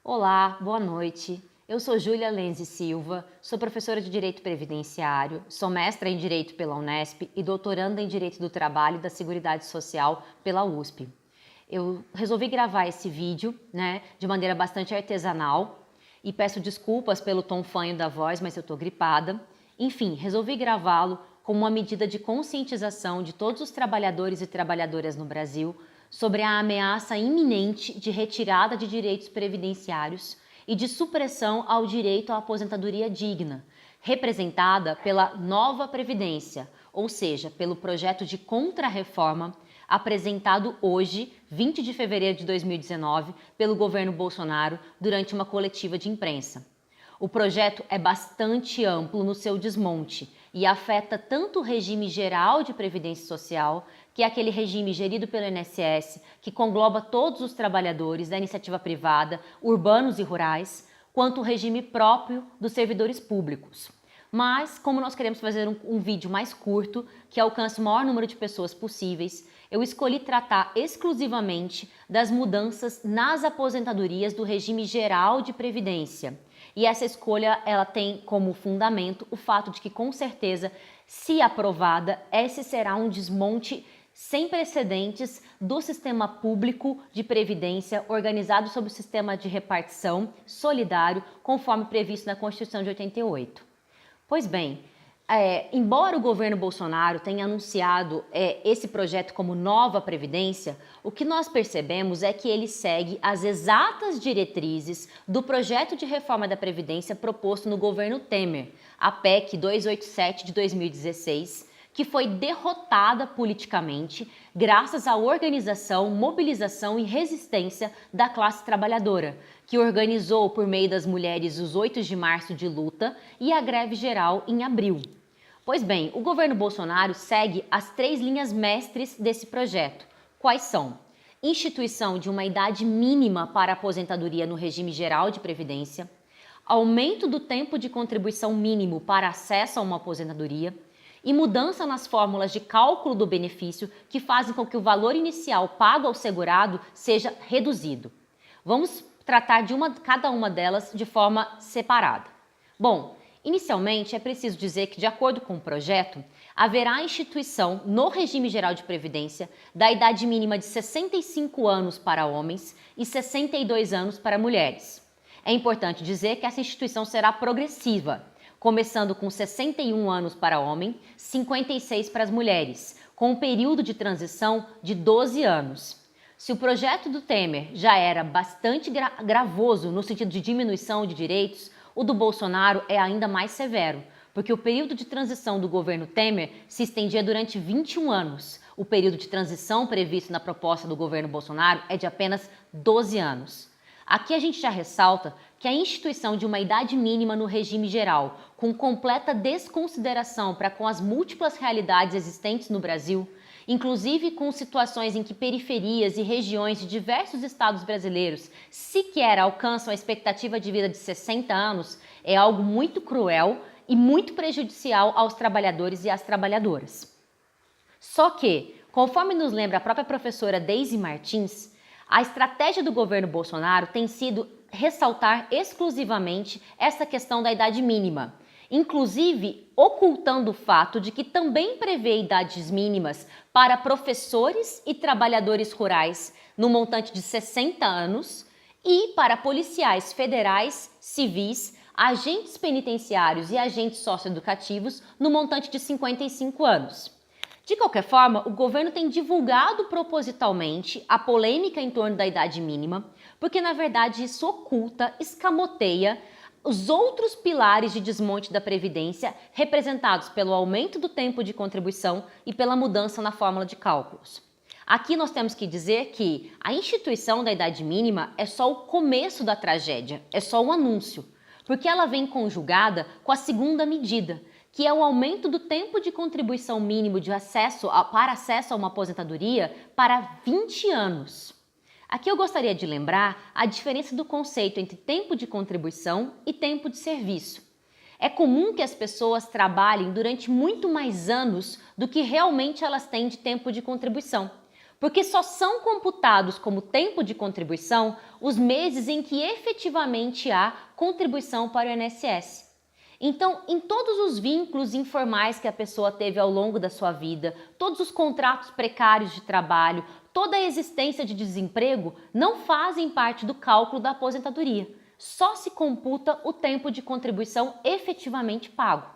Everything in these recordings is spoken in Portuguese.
Olá, boa noite. Eu sou Júlia Lenze Silva, sou professora de Direito Previdenciário, sou mestra em Direito pela Unesp e doutoranda em Direito do Trabalho e da Seguridade Social pela USP. Eu resolvi gravar esse vídeo, de maneira bastante artesanal e peço desculpas pelo tom fanho da voz, mas eu estou gripada. Enfim, resolvi gravá-lo como uma medida de conscientização de todos os trabalhadores e trabalhadoras no Brasil sobre a ameaça iminente de retirada de direitos previdenciários e de supressão ao direito à aposentadoria digna, representada pela nova Previdência, ou seja, pelo projeto de contrarreforma apresentado hoje, 20 de fevereiro de 2019, pelo governo Bolsonaro durante uma coletiva de imprensa. O projeto é bastante amplo no seu desmonte e afeta tanto o regime geral de previdência social, que é aquele regime gerido pelo INSS, que engloba todos os trabalhadores da iniciativa privada, urbanos e rurais, quanto o regime próprio dos servidores públicos. Mas, como nós queremos fazer um vídeo mais curto, que alcance o maior número de pessoas possíveis, eu escolhi tratar exclusivamente das mudanças nas aposentadorias do regime geral de previdência. E essa escolha ela tem como fundamento o fato de que, com certeza, se aprovada, esse será um desmonte sem precedentes do sistema público de previdência organizado sob o sistema de repartição solidário, conforme previsto na Constituição de 88. Pois bem, embora o governo Bolsonaro tenha anunciado esse projeto como nova Previdência, o que nós percebemos é que ele segue as exatas diretrizes do projeto de reforma da Previdência proposto no governo Temer, a PEC 287 de 2016, que foi derrotada politicamente graças à organização, mobilização e resistência da classe trabalhadora, que organizou por meio das mulheres os 8 de março de luta e a greve geral em abril. Pois bem, o governo Bolsonaro segue as 3 linhas mestres desse projeto. Quais são? Instituição de uma idade mínima para aposentadoria no regime geral de previdência, aumento do tempo de contribuição mínimo para acesso a uma aposentadoria e mudança nas fórmulas de cálculo do benefício que fazem com que o valor inicial pago ao segurado seja reduzido. Vamos tratar de cada uma delas de forma separada. Bom, inicialmente é preciso dizer que, de acordo com o projeto, haverá a instituição no regime geral de previdência da idade mínima de 65 anos para homens e 62 anos para mulheres. É importante dizer que essa instituição será progressiva, começando com 61 anos para homem, 56 para as mulheres, com um período de transição de 12 anos. Se o projeto do Temer já era bastante gravoso no sentido de diminuição de direitos, o do Bolsonaro é ainda mais severo, porque o período de transição do governo Temer se estendia durante 21 anos. O período de transição previsto na proposta do governo Bolsonaro é de apenas 12 anos. Aqui a gente já ressalta que a instituição de uma idade mínima no regime geral, com completa desconsideração para com as múltiplas realidades existentes no Brasil, inclusive com situações em que periferias e regiões de diversos estados brasileiros sequer alcançam a expectativa de vida de 60 anos, é algo muito cruel e muito prejudicial aos trabalhadores e às trabalhadoras. Só que, conforme nos lembra a própria professora Deise Martins, a estratégia do governo Bolsonaro tem sido ressaltar exclusivamente essa questão da idade mínima, inclusive ocultando o fato de que também prevê idades mínimas para professores e trabalhadores rurais no montante de 60 anos e para policiais federais, civis, agentes penitenciários e agentes socioeducativos no montante de 55 anos. De qualquer forma, o governo tem divulgado propositalmente a polêmica em torno da idade mínima, porque na verdade isso oculta, escamoteia os outros pilares de desmonte da Previdência, representados pelo aumento do tempo de contribuição e pela mudança na fórmula de cálculos. Aqui nós temos que dizer que a instituição da idade mínima é só o começo da tragédia, é só um anúncio, porque ela vem conjugada com a segunda medida, que é o aumento do tempo de contribuição mínimo para acesso a uma aposentadoria para 20 anos. Aqui eu gostaria de lembrar a diferença do conceito entre tempo de contribuição e tempo de serviço. É comum que as pessoas trabalhem durante muito mais anos do que realmente elas têm de tempo de contribuição. porque só são computados como tempo de contribuição os meses em que efetivamente há contribuição para o INSS. Então, em todos os vínculos informais que a pessoa teve ao longo da sua vida, todos os contratos precários de trabalho, toda a existência de desemprego não fazem parte do cálculo da aposentadoria. Só se computa o tempo de contribuição efetivamente pago.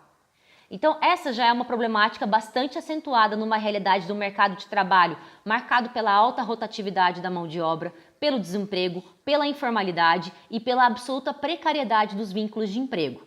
Então, essa já é uma problemática bastante acentuada numa realidade do mercado de trabalho marcado pela alta rotatividade da mão de obra, pelo desemprego, pela informalidade e pela absoluta precariedade dos vínculos de emprego.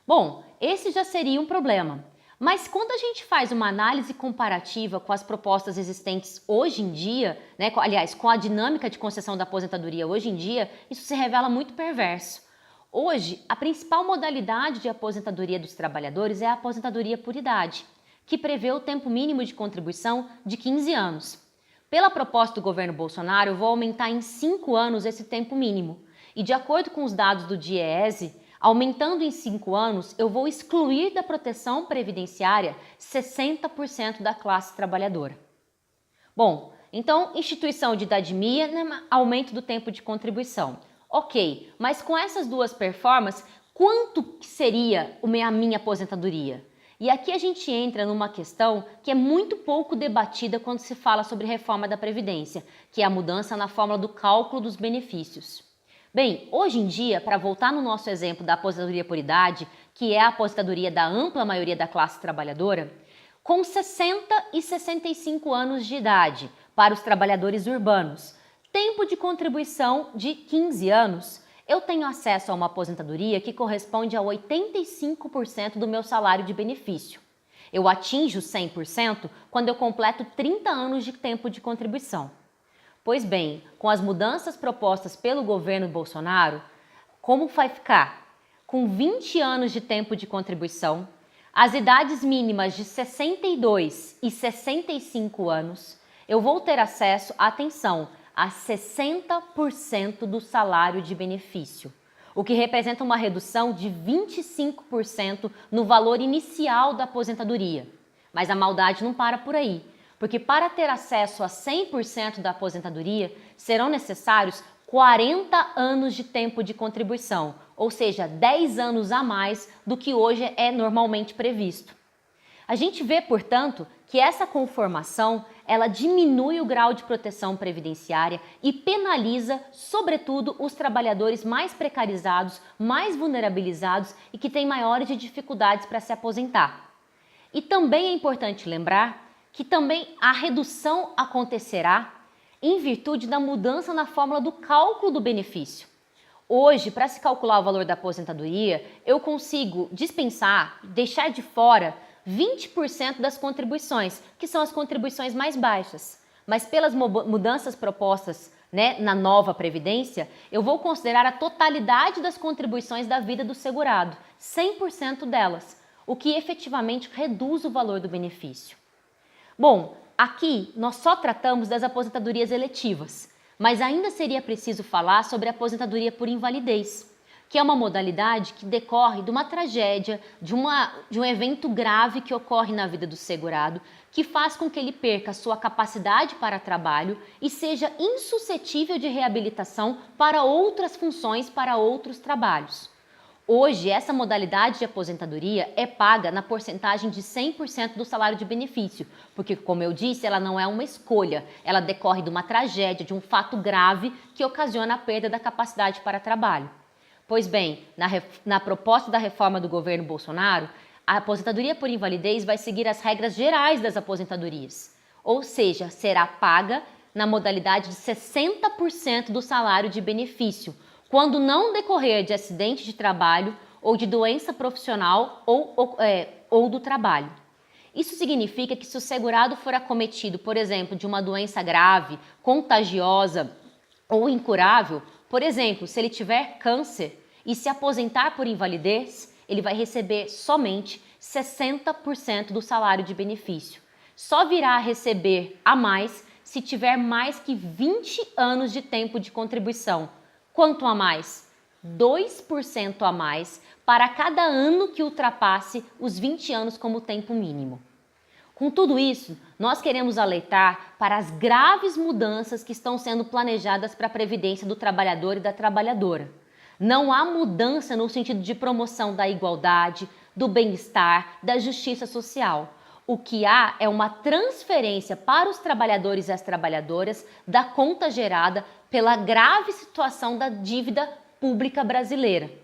Bom, esse já seria um problema. Mas quando a gente faz uma análise comparativa com as propostas existentes hoje em dia, aliás, com a dinâmica de concessão da aposentadoria hoje em dia, isso se revela muito perverso. Hoje, a principal modalidade de aposentadoria dos trabalhadores é a aposentadoria por idade, que prevê o tempo mínimo de contribuição de 15 anos. Pela proposta do governo Bolsonaro, eu vou aumentar em 5 anos esse tempo mínimo. E de acordo com os dados do DIEESE, aumentando em 5 anos, eu vou excluir da proteção previdenciária 60% da classe trabalhadora. Bom, então, instituição de idade mínima, aumento do tempo de contribuição. Ok, mas com essas duas performances, quanto seria a minha aposentadoria? E aqui a gente entra numa questão que é muito pouco debatida quando se fala sobre reforma da Previdência, que é a mudança na fórmula do cálculo dos benefícios. Bem, hoje em dia, para voltar no nosso exemplo da aposentadoria por idade, que é a aposentadoria da ampla maioria da classe trabalhadora, com 60 e 65 anos de idade para os trabalhadores urbanos, tempo de contribuição de 15 anos, eu tenho acesso a uma aposentadoria que corresponde a 85% do meu salário de benefício. Eu atinjo 100% quando eu completo 30 anos de tempo de contribuição. Pois bem, com as mudanças propostas pelo governo Bolsonaro, como vai ficar? Com 20 anos de tempo de contribuição, as idades mínimas de 62 e 65 anos, eu vou ter acesso, atenção, a 60% do salário de benefício, o que representa uma redução de 25% no valor inicial da aposentadoria. Mas a maldade não para por aí, porque para ter acesso a 100% da aposentadoria, serão necessários 40 anos de tempo de contribuição, ou seja, 10 anos a mais do que hoje é normalmente previsto. A gente vê, portanto, que essa conformação ela diminui o grau de proteção previdenciária e penaliza, sobretudo, os trabalhadores mais precarizados, mais vulnerabilizados e que têm maiores dificuldades para se aposentar. E também é importante lembrar que também a redução acontecerá em virtude da mudança na fórmula do cálculo do benefício. Hoje, para se calcular o valor da aposentadoria, eu consigo dispensar, deixar de fora 20% das contribuições, que são as contribuições mais baixas. Mas pelas mudanças propostas na nova Previdência, eu vou considerar a totalidade das contribuições da vida do segurado, 100% delas, o que efetivamente reduz o valor do benefício. Bom, aqui nós só tratamos das aposentadorias eletivas, mas ainda seria preciso falar sobre a aposentadoria por invalidez, que é uma modalidade que decorre de uma tragédia, de um evento grave que ocorre na vida do segurado, que faz com que ele perca sua capacidade para trabalho e seja insuscetível de reabilitação para outras funções, para outros trabalhos. Hoje, essa modalidade de aposentadoria é paga na porcentagem de 100% do salário de benefício, porque, como eu disse, ela não é uma escolha, ela decorre de uma tragédia, de um fato grave que ocasiona a perda da capacidade para trabalho. Pois bem, na proposta da reforma do governo Bolsonaro, a aposentadoria por invalidez vai seguir as regras gerais das aposentadorias, ou seja, será paga na modalidade de 60% do salário de benefício, quando não decorrer de acidente de trabalho ou de doença profissional ou do trabalho. Isso significa que se o segurado for acometido, por exemplo, de uma doença grave, contagiosa ou incurável, por exemplo, se ele tiver câncer e se aposentar por invalidez, ele vai receber somente 60% do salário de benefício. Só virá a receber a mais se tiver mais que 20 anos de tempo de contribuição. Quanto a mais? 2% a mais para cada ano que ultrapasse os 20 anos como tempo mínimo. Com tudo isso, nós queremos alertar para as graves mudanças que estão sendo planejadas para a previdência do trabalhador e da trabalhadora. Não há mudança no sentido de promoção da igualdade, do bem-estar, da justiça social. O que há é uma transferência para os trabalhadores e as trabalhadoras da conta gerada pela grave situação da dívida pública brasileira.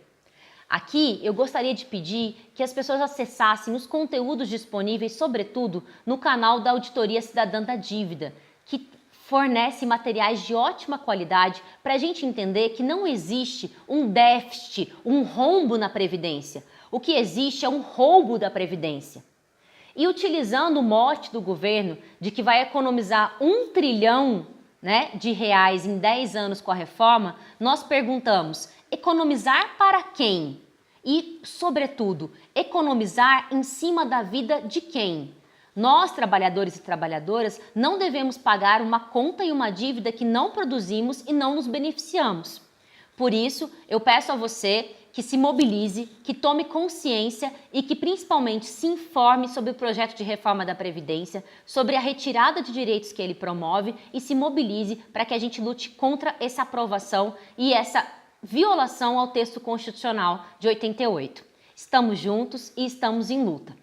Aqui eu gostaria de pedir que as pessoas acessassem os conteúdos disponíveis, sobretudo no canal da Auditoria Cidadã da Dívida, que fornece materiais de ótima qualidade para a gente entender que não existe um déficit, um rombo na Previdência. O que existe é um roubo da Previdência. E utilizando o mote do governo de que vai economizar 1 trilhão de reais em 10 anos com a reforma, nós perguntamos: economizar para quem? E, sobretudo, economizar em cima da vida de quem? Nós, trabalhadores e trabalhadoras, não devemos pagar uma conta e uma dívida que não produzimos e não nos beneficiamos. Por isso, eu peço a você que se mobilize, que tome consciência e que principalmente se informe sobre o projeto de reforma da Previdência, sobre a retirada de direitos que ele promove e se mobilize para que a gente lute contra essa aprovação e essa violação ao texto constitucional de 88. Estamos juntos e estamos em luta.